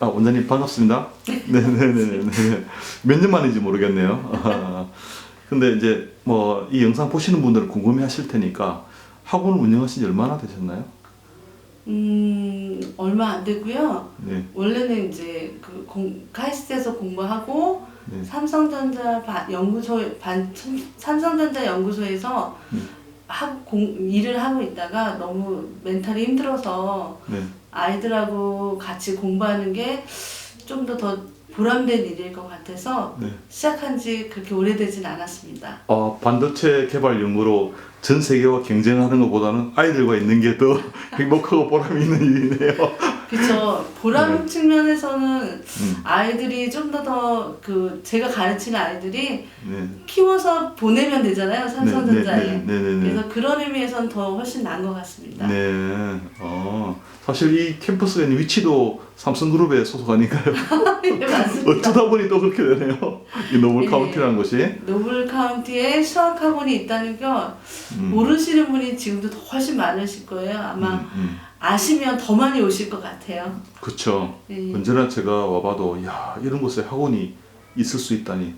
원장님 반갑습니다. 네네네네. 몇 년 만인지 모르겠네요. 근데 이제 뭐 이 영상 보시는 분들은 궁금해하실 테니까 학원을 운영하신 지 얼마나 되셨나요? 얼마 안 되고요. 네. 원래는 이제 카이스트에서 공부하고 네. 삼성전자 연구소에서 일을 하고 있다가 너무 멘탈이 힘들어서 네. 아이들하고 같이 공부하는 게 좀 더 보람된 일일 것 같아서 네. 시작한 지 그렇게 오래되진 않았습니다. 반도체 개발 연구로 전 세계와 경쟁하는 것보다는 아이들과 있는 게 더 행복하고 보람이 있는 일이네요. 그렇죠. 보람 네. 측면에서는 아이들이 좀 더 제가 가르치는 아이들이 네. 키워서 보내면 되잖아요, 삼성전자에. 네네네. 그래서 그런 의미에서는 더 훨씬 나은 것 같습니다. 네. 사실 이 캠퍼스에 있는 위치도 삼성그룹에 소속하니까요. 네, 맞습니다. 어쩌다 보니 또 그렇게 되네요. 이 노블 네. 카운티라는 곳이. 노블 카운티에 수학학원이 있다는 거 모르시는 분이 지금도 더 훨씬 많으실 거예요. 아마 아시면 더 많이 오실 것 같아요. 그렇죠. 네. 언제나 제가 와봐도 야 이런 곳에 학원이 있을 수 있다니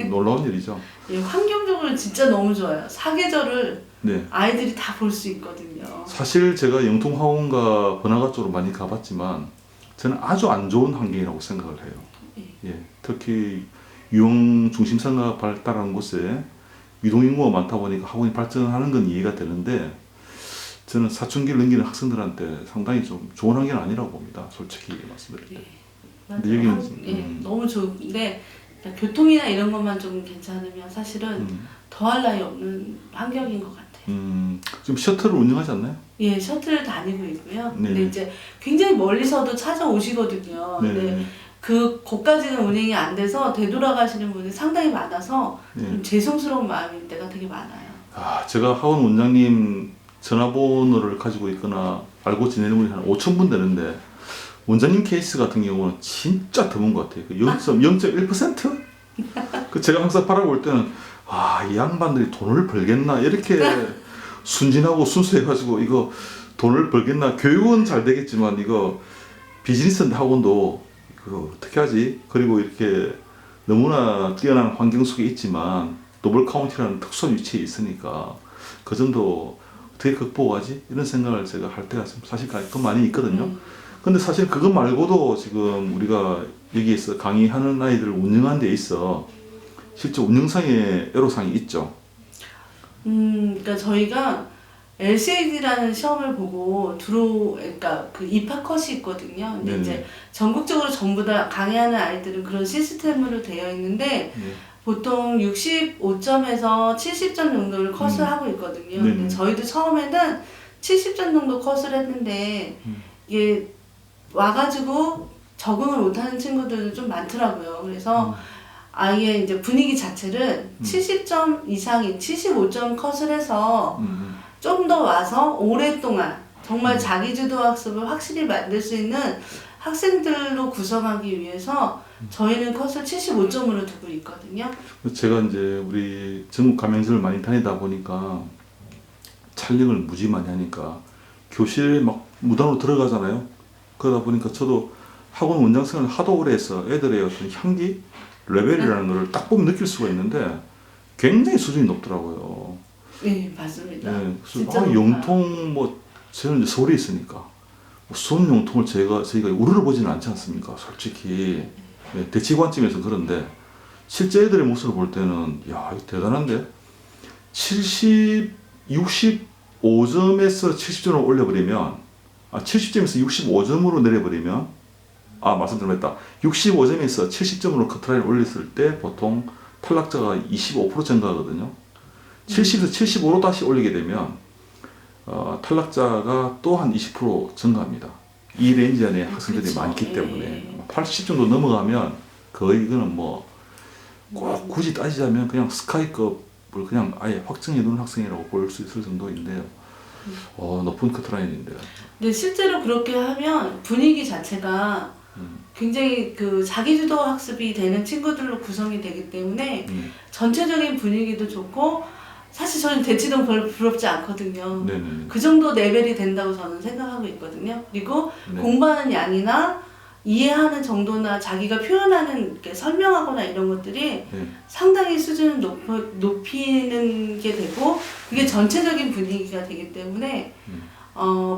놀라운 일이죠. 예, 환경적으로 진짜 너무 좋아요. 사계절을 네. 아이들이 다 볼 수 있거든요. 사실 제가 영통학원과 번화가 쪽으로 많이 가봤지만 저는 아주 안 좋은 환경이라고 생각을 해요. 예, 특히 유흥 중심상가 발달하는 곳에 유동인구가 많다 보니까 학원이 발전하는 건 이해가 되는데 저는 사춘기를 넘기는 학생들한테 상당히 좀 좋은 환경은 아니라고 봅니다. 솔직히 말씀드릴 때. 맞아요. 근데 여기는 너무 좋은데 교통이나 이런 것만 좀 괜찮으면 사실은 더할 나위 없는 환경인 것 같아요. 지금 셔틀을 운영하지 않나요? 예, 셔틀 다니고 있고요. 네. 근데 이제 굉장히 멀리서도 찾아오시거든요. 네. 근데 거기까지는 운행이 안 돼서 되돌아가시는 분이 상당히 많아서 좀 죄송스러운 마음일 때가 되게 많아요. 제가 학원 원장님 전화번호를 가지고 있거나 알고 지내는 분이 한 5,000분 되는데 원장님 케이스 같은 경우는 진짜 드문 것 같아요. 0.1%? 제가 항상 바라볼 때는 이 양반들이 돈을 벌겠나 이렇게 순진하고 순수해가지고 이거 돈을 벌겠나 교육은 잘 되겠지만 이거 비즈니스 학원도 이거 어떻게 하지? 그리고 이렇게 너무나 뛰어난 환경 속에 있지만 노블 카운티라는 특수한 위치에 있으니까 그 점도 어떻게 극복하지? 이런 생각을 제가 할 때가 사실 가끔 많이 있거든요. 근데 사실 그것 말고도 지금 우리가 여기에서 강의하는 아이들을 운영하는 데 있어 실제 운영상의 애로사항이 있죠. 그러니까 저희가 LCAD라는 시험을 보고 그러니까 입학 컷이 있거든요. 근데 네네. 이제 전국적으로 전부 다 강의하는 아이들은 그런 시스템으로 되어 있는데 보통 65점에서 70점 정도를 컷을 하고 있거든요. 근데 저희도 처음에는 70점 정도 컷을 했는데 이게 와가지고 적응을 못하는 친구들도 좀 많더라고요. 그래서 아예 이제 분위기 자체를 70점 이상인 75점 컷을 해서 좀 더 와서 오랫동안 정말 자기주도 학습을 확실히 만들 수 있는 학생들로 구성하기 위해서 저희는 컷을 75점으로 두고 있거든요. 제가 이제 우리 전국 가맹점을 많이 다니다 보니까 촬영을 무지 많이 하니까 교실에 막 무단으로 들어가잖아요. 그러다 보니까 저도 학원 원장 생활을 하도 오래 해서 애들의 어떤 향기 레벨이라는 걸 딱 보면 느낄 수가 있는데 굉장히 수준이 높더라고요. 네, 맞습니다. 네, 진짜 그래서 용통 저는 이제 서울에 있으니까 수업 용통을 저희가 우르르 보지는 않지 않습니까? 솔직히 대치 관점에서 그런데 실제 애들의 모습을 볼 때는 야 이거 대단한데 65점에서 70점을 올려버리면 70점에서 65점으로 내려버리면 말씀드렸다. 65점에서 70점으로 커트라인을 올렸을 때 보통 탈락자가 25% 증가하거든요. 70에서 75로 다시 올리게 되면 탈락자가 또 한 20% 증가합니다. 이 레인지 안에 학생들이 그렇죠. 많기 때문에 80 정도 넘어가면 거의 이거는 꼭 굳이 따지자면 그냥 스카이급을 그냥 아예 확정해 놓은 학생이라고 볼 수 있을 정도인데요. 높은 커트라인인데요. 네, 실제로 그렇게 하면 분위기 자체가 굉장히 자기주도 학습이 되는 친구들로 구성이 되기 때문에 전체적인 분위기도 좋고 사실 저는 대치동 별로 부럽지 않거든요. 네네. 그 정도 레벨이 된다고 저는 생각하고 있거든요. 그리고 공부하는 양이나 이해하는 정도나 자기가 표현하는 이렇게 설명하거나 이런 것들이 네. 상당히 수준을 높이는 게 되고 그게 전체적인 분위기가 되기 때문에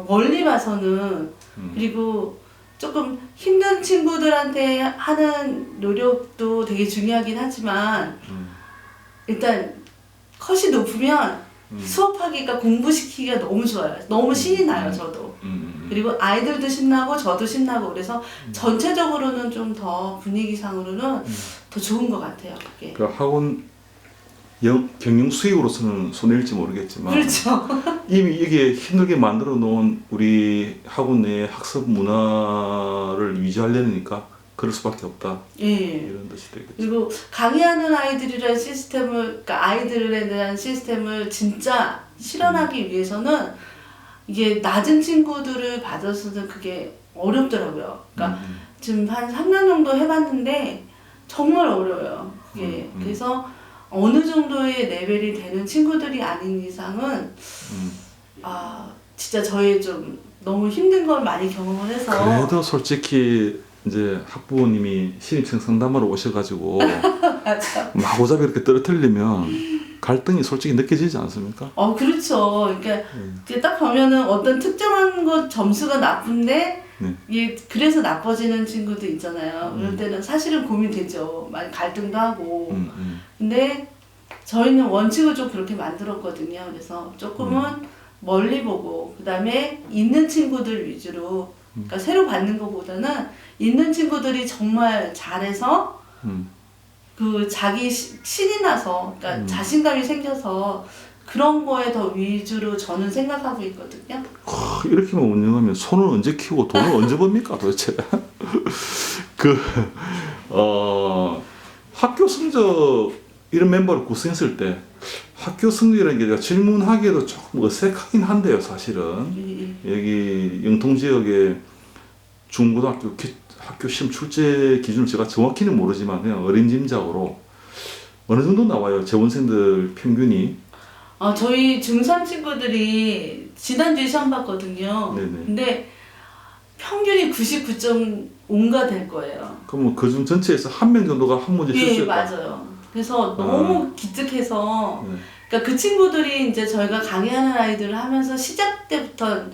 멀리 봐서는 그리고 조금 힘든 친구들한테 하는 노력도 되게 중요하긴 하지만 일단 컷이 높으면 수업하기가 공부시키기가 너무 좋아요. 너무 신이 나요, 저도. 그리고 아이들도 신나고 저도 신나고 그래서 전체적으로는 좀 더 분위기상으로는 더 좋은 것 같아요. 그게. 그 학원 경영 수익으로서는 손해일지 모르겠지만 그렇죠. 이미 이게 힘들게 만들어 놓은 우리 학원 내의 학습 문화를 유지하려니까 그럴 수밖에 없다. 예. 이런 뜻이 되겠죠. 그리고 강의하는 아이들이라는 시스템을, 그러니까 아이들에 대한 시스템을 진짜 실현하기 위해서는 이게 낮은 친구들을 받아서는 그게 어렵더라고요. 그러니까 지금 한 3년 정도 해봤는데 정말 어려워요. 그게. 그래서 어느 정도의 레벨이 되는 친구들이 아닌 이상은 진짜 저희 좀 너무 힘든 걸 많이 경험을 해서 그래도 솔직히 이제 학부모님이 신입생 상담하러 오셔가지고 마구잡이 이렇게 떨어뜨리면 갈등이 솔직히 느껴지지 않습니까? 그렇죠. 그러니까 딱 보면은 어떤 특정한 것 점수가 나쁜데 이게 그래서 나빠지는 친구도 있잖아요. 그럴 때는 사실은 고민되죠. 많이 갈등도 하고. 근데 저희는 원칙을 좀 그렇게 만들었거든요. 그래서 조금은 멀리 보고 그다음에 있는 친구들 위주로 그러니까 새로 받는 것보다는 있는 친구들이 정말 잘해서 그 자기 신이 나서 그러니까 자신감이 생겨서 그런 거에 더 위주로 저는 생각하고 있거든요. 이렇게만 운영하면 손을 언제 키우고 돈을 언제 법니까 도대체? 학교 성적 이런 멤버를 구성했을 때 학교 성적이라는 게 제가 질문하기에도 조금 어색하긴 한데요, 사실은. 여기 영통 지역의 중고등학교 학교 시험 출제 기준을 제가 정확히는 모르지만 그냥 어림짐작으로 어느 정도 나와요, 재원생들 평균이. 저희 중3 친구들이 지난주에 시험 봤거든요. 네네. 근데 평균이 99.5가 될 거예요. 그럼 그중 전체에서 한 명 정도가 한 문제 실수했다. 맞아요. 그래서 너무 기특해서 그러니까 그 친구들이 이제 저희가 강의하는 아이들을 하면서 시작 때부터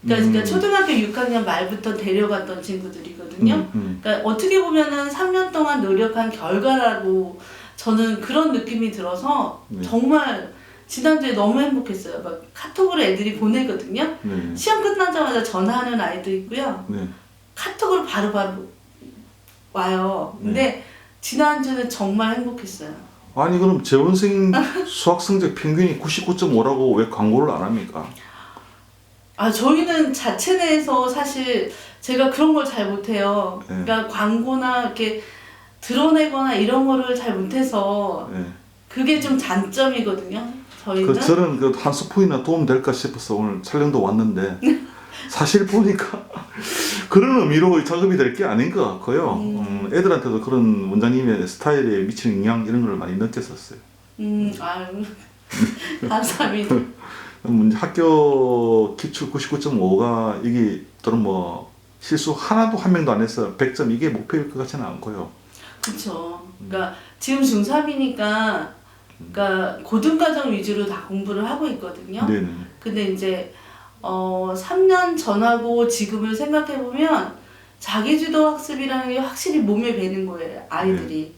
그러니까 초등학교 6학년 말부터 데려갔던 친구들이거든요. 그러니까 어떻게 보면은 3년 동안 노력한 결과라고 저는 그런 느낌이 들어서 정말 지난주에 너무 행복했어요. 막 카톡으로 애들이 보내거든요. 시험 끝나자마자 전화하는 아이도 있고요. 카톡으로 바로바로 와요. 근데 지난주는 정말 행복했어요. 아니 그럼 재원생 수학 성적 평균이 99.5라고 왜 광고를 안 합니까? 저희는 자체 내에서 사실 제가 그런 걸 잘 못해요. 그러니까 광고나 이렇게 드러내거나 이런 거를 잘 못해서 그게 좀 단점이거든요. 저희는. 저는 그 한 스푼이나 도움 될까 싶어서 오늘 촬영도 왔는데 사실 보니까 그런 의미로 작업이 될 게 아닌 것 같고요. 애들한테도 그런 원장님의 스타일에 미치는 영향 이런 걸 많이 느꼈었어요. 아유 감사합니다. 학교 기출 99.5가 이게 또는 뭐 실수 하나도 한 명도 안 해서 100점 이게 목표일 것 같지는 않고요. 그렇죠. 그러니까 지금 중3이니까 그러니까 고등과정 위주로 다 공부를 하고 있거든요. 네네. 근데 이제 3년 전하고 지금을 생각해 보면 자기주도 학습이라는 게 확실히 몸에 배는 거예요, 아이들이.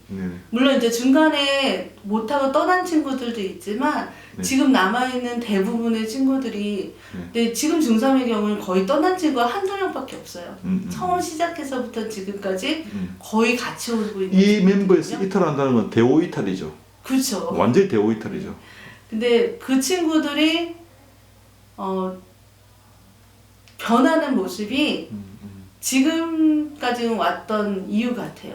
물론 이제 중간에 못하고 떠난 친구들도 있지만 지금 남아있는 대부분의 친구들이 근데 지금 중3의 경우는 거의 떠난 친구가 한두 명밖에 없어요. 처음 시작해서부터 지금까지 거의 같이 오고 있는 이 멤버에서 친구거든요. 이탈한다는 건 대오 이탈이죠. 그렇죠. 완전히 대오 이탈이죠. 근데 그 친구들이 변하는 모습이 지금까지 왔던 이유 같아요.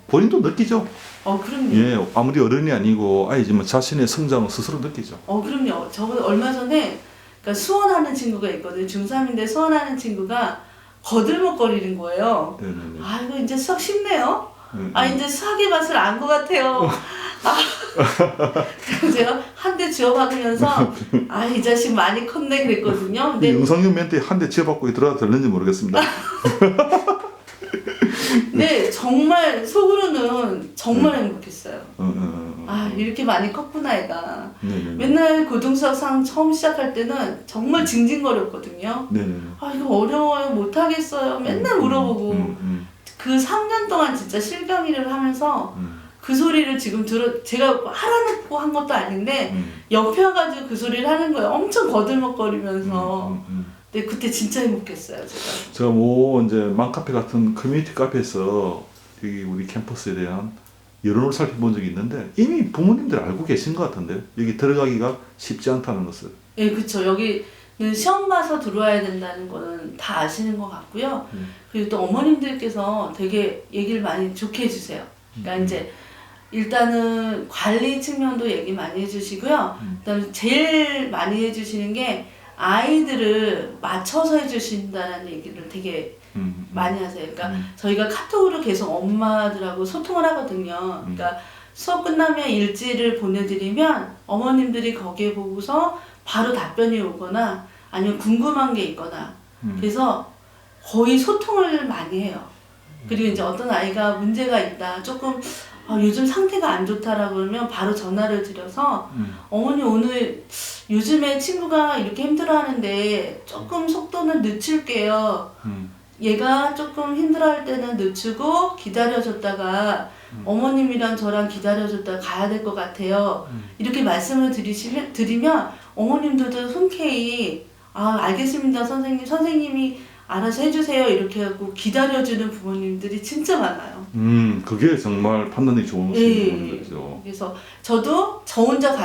본인도 느끼죠? 그럼요. 예, 아무리 어른이 아니고 아이지만 자신의 성장을 스스로 느끼죠. 그럼요. 저번 얼마 전에 그러니까 수원하는 친구가 있거든요. 중3인데 수원하는 친구가 거들먹거리는 거예요. 네네네. 이거 이제 수학 쉽네요. 이제 수학의 맛을 안 것 같아요. 그래서 제가 한 대 쥐어박으면서 이 자식 많이 컸네 그랬거든요. 근데 영상용 멘트에 한 대 쥐어박고 들어가 들는지 모르겠습니다. 근데 정말 속으로는 정말 행복했어요. 아 이렇게 많이 컸구나 애가. 네네네. 맨날 고등수학상 처음 시작할 때는 정말 징징거렸거든요. 네네네. 아 이거 어려워요 못하겠어요 맨날 물어보고 그 3년 동안 진짜 실경이를 하면서 그 소리를 지금 제가 하라놓고 한 것도 아닌데 옆에 와가지고 그 소리를 하는 거예요. 엄청 거들먹거리면서. 근데 그때 진짜 행복했어요 제가 뭐 이제 맘카페 같은 커뮤니티 카페에서 여기 우리 캠퍼스에 대한 여론을 살펴본 적이 있는데 이미 부모님들 알고 계신 것 같은데 여기 들어가기가 쉽지 않다는 것을. 예, 그쵸. 여기는 시험 봐서 들어와야 된다는 거는 다 아시는 것 같고요. 그리고 또 어머님들께서 되게 얘기를 많이 좋게 해주세요. 그러니까 이제 일단은 관리 측면도 얘기 많이 해주시고요. 그다음에 제일 많이 해주시는 게 아이들을 맞춰서 해주신다는 얘기를 되게 많이 하세요. 그러니까 저희가 카톡으로 계속 엄마들하고 소통을 하거든요. 그러니까 수업 끝나면 일지를 보내드리면 어머님들이 거기에 보고서 바로 답변이 오거나 아니면 궁금한 게 있거나 그래서 거의 소통을 많이 해요. 그리고 이제 어떤 아이가 문제가 있다 조금 요즘 상태가 안 좋다라고 그러면 바로 전화를 드려서 어머니 오늘 요즘에 친구가 이렇게 힘들어하는데 조금 속도는 늦출게요. 얘가 조금 힘들어할 때는 늦추고 기다려줬다가 어머님이랑 저랑 기다려줬다가 가야 될 것 같아요. 이렇게 말씀을 드리면 어머님들도 흔쾌히 알겠습니다 선생님 선생님이 알아서 해주세요 이렇게 하고 기다려주는 부모님들이 진짜 많아요. 그게 정말 판단이 좋은 거죠. 그래서 저도 저 혼자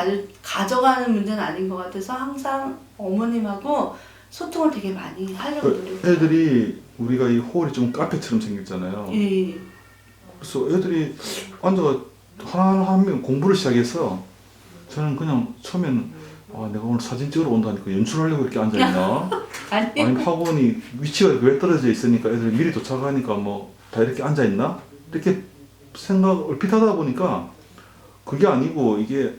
가져가는 문제는 아닌 것 같아서 항상 어머님하고 소통을 되게 많이 하려고 노력해요. 애들이 우리가 이 홀이 좀 카페처럼 생겼잖아요. 예. 그래서 애들이 앉아가 하나하나 한 명 공부를 시작해서 저는 그냥 처음에는 내가 오늘 사진 찍으러 온다니까 연출하려고 이렇게 앉아있나? 아니면 학원이 위치가 왜 떨어져 있으니까 애들이 미리 도착하니까 뭐 다 이렇게 앉아있나? 이렇게 얼핏 하다 보니까 그게 아니고 이게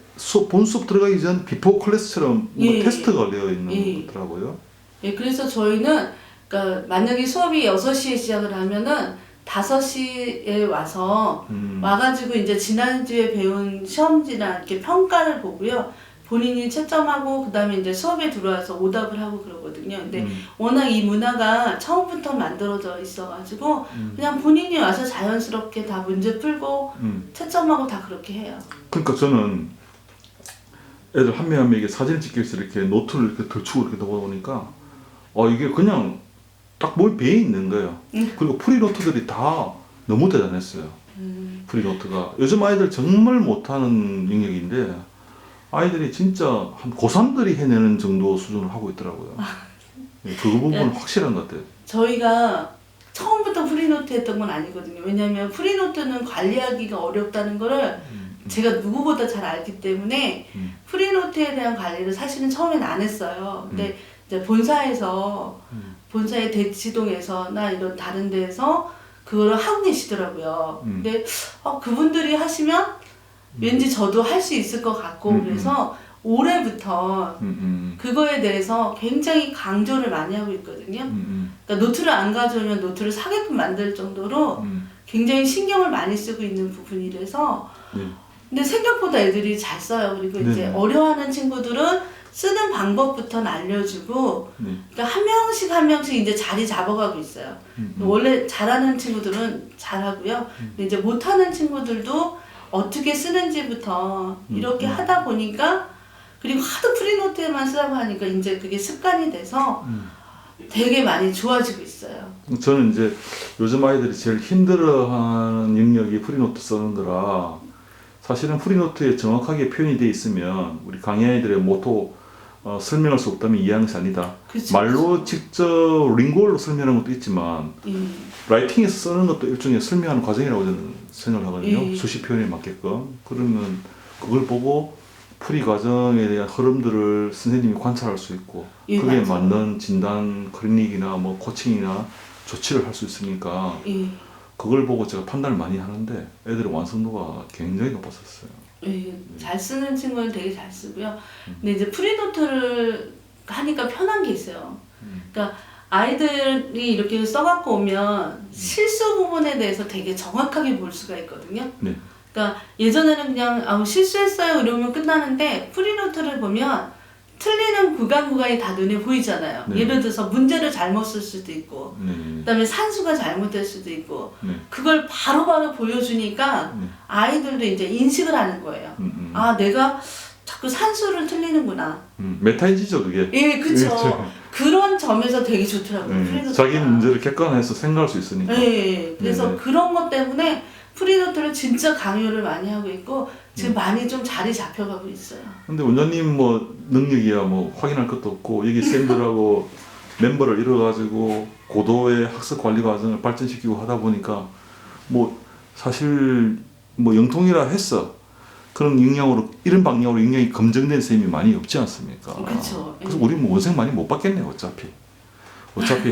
본 수업 들어가기 전 비포 클래스처럼 테스트가 되어 있는 거더라고요. 예, 그래서 저희는 그러니까 만약에 수업이 6시에 시작을 하면은 5시에 와가지고 이제 지난주에 배운 시험지나 이렇게 평가를 보고요. 본인이 채점하고 그 다음에 이제 수업에 들어와서 오답을 하고 그러거든요. 근데 워낙 이 문화가 처음부터 만들어져 있어가지고 그냥 본인이 와서 자연스럽게 다 문제 풀고 채점하고 다 그렇게 해요. 그러니까 저는 애들 한 명 한 명에게 사진을 찍혀서 이렇게 노트를 이렇게 덜치고 이렇게 넣어보니까 이게 그냥 딱 몸에 배에 있는 거예요. 그리고 프리노트들이 다 너무 대단했어요. 프리노트가 요즘 아이들 정말 못하는 영역인데 아이들이 진짜 한 고3들이 해내는 정도 수준을 하고 있더라고요. 그 부분은 확실한 것 같아요. 저희가 처음부터 프리노트 했던 건 아니거든요. 왜냐하면 프리노트는 관리하기가 어렵다는 거를 제가 누구보다 잘 알기 때문에 프리노트에 대한 관리를 사실은 처음에는 안 했어요. 근데 이제 본사의 대치동에서나 이런 다른 데에서 그걸 하고 계시더라고요. 근데 그분들이 하시면 왠지 저도 할 수 있을 것 같고 그래서 올해부터 그거에 대해서 굉장히 강조를 많이 하고 있거든요. 그러니까 노트를 안 가져오면 노트를 사게끔 만들 정도로 굉장히 신경을 많이 쓰고 있는 부분이라서 근데 생각보다 애들이 잘 써요. 그리고 이제 어려워하는 친구들은 쓰는 방법부터 알려주고 그러니까 한 명씩 이제 자리 잡아가고 있어요. 원래 잘하는 친구들은 잘하고요. 근데 이제 못하는 친구들도 어떻게 쓰는지부터 이렇게 하다 보니까 그리고 하도 프리노트에만 쓰라고 하니까 이제 그게 습관이 돼서 되게 많이 좋아지고 있어요. 저는 이제 요즘 아이들이 제일 힘들어하는 영역이 프리노트 쓰는 거라 사실은 프리노트에 정확하게 표현이 돼 있으면 우리 강의 아이들의 모토 설명할 수 없다면 이해하는 것이 아니다. 그치, 말로 직접 링구얼로 설명하는 것도 있지만 라이팅에서 쓰는 것도 일종의 설명하는 과정이라고 저는 생각을 하거든요. 수시 표현에 맞게끔. 그러면 그걸 보고 풀이 과정에 대한 흐름들을 선생님이 관찰할 수 있고 그게 맞는 진단 클리닉이나 뭐 코칭이나 조치를 할 수 있으니까 그걸 보고 제가 판단을 많이 하는데 애들의 완성도가 굉장히 높았었어요. 잘 쓰는 친구는 되게 잘 쓰고요. 근데 이제 프리노트를 하니까 편한 게 있어요. 그러니까 아이들이 이렇게 써갖고 오면 실수 부분에 대해서 되게 정확하게 볼 수가 있거든요. 네. 그러니까 예전에는 그냥 실수했어요 이러면 끝나는데 프리노트를 보면 틀리는 구간이 다 눈에 보이잖아요. 네. 예를 들어서 문제를 잘못 쓸 수도 있고 네. 그다음에 산수가 잘못될 수도 있고 네. 그걸 바로바로 보여주니까 네. 아이들도 이제 인식을 하는 거예요. 아 내가 자꾸 산수를 틀리는구나. 메타인지죠 그게. 예, 그쵸. 그렇죠. 그런 점에서 되게 좋더라고요. 프리노트가. 자기 문제를 객관해서 생각할 수 있으니까. 예, 그래서 네네. 그런 것 때문에 프리노트를 진짜 강요를 많이 하고 있고 지금 많이 좀 자리 잡혀가고 있어요. 근데 원장님 뭐 능력이야 뭐 확인할 것도 없고 여기 쌤들하고 멤버를 이뤄가지고 고도의 학습 관리 과정을 발전시키고 하다 보니까 뭐 사실 뭐 영통이라 했어. 그런 영향으로 이런 방향으로 영향이 검증된 쌤이 많이 없지 않습니까? 그렇죠. 그래서 우리 뭐 원생 많이 못 받겠네 어차피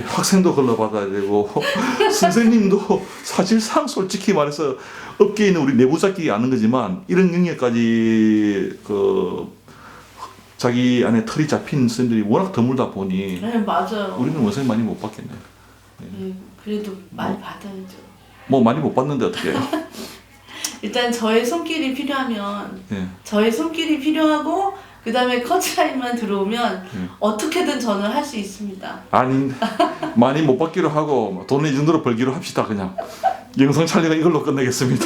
학생도 걸러받아야 되고 선생님도 사실상 솔직히 말해서 업계에 있는 우리 내부자끼리 아는 거지만 이런 영역까지 그 자기 안에 털이 잡힌 선생님들이 워낙 드물다 보니 네, 맞아요. 우리는 원생 많이 못 받겠네. 예, 그래도 많이 받아야죠. 뭐 많이 못 받는데 어떻게 해요? 일단 저의 손길이 필요하면 예. 저의 손길이 필요하고 그 다음에 커트라인만 들어오면 어떻게든 저는 할 수 있습니다. 아니 많이 못 받기로 하고 돈을 이 정도로 벌기로 합시다 그냥. 영상 촬영은 이걸로 끝내겠습니다.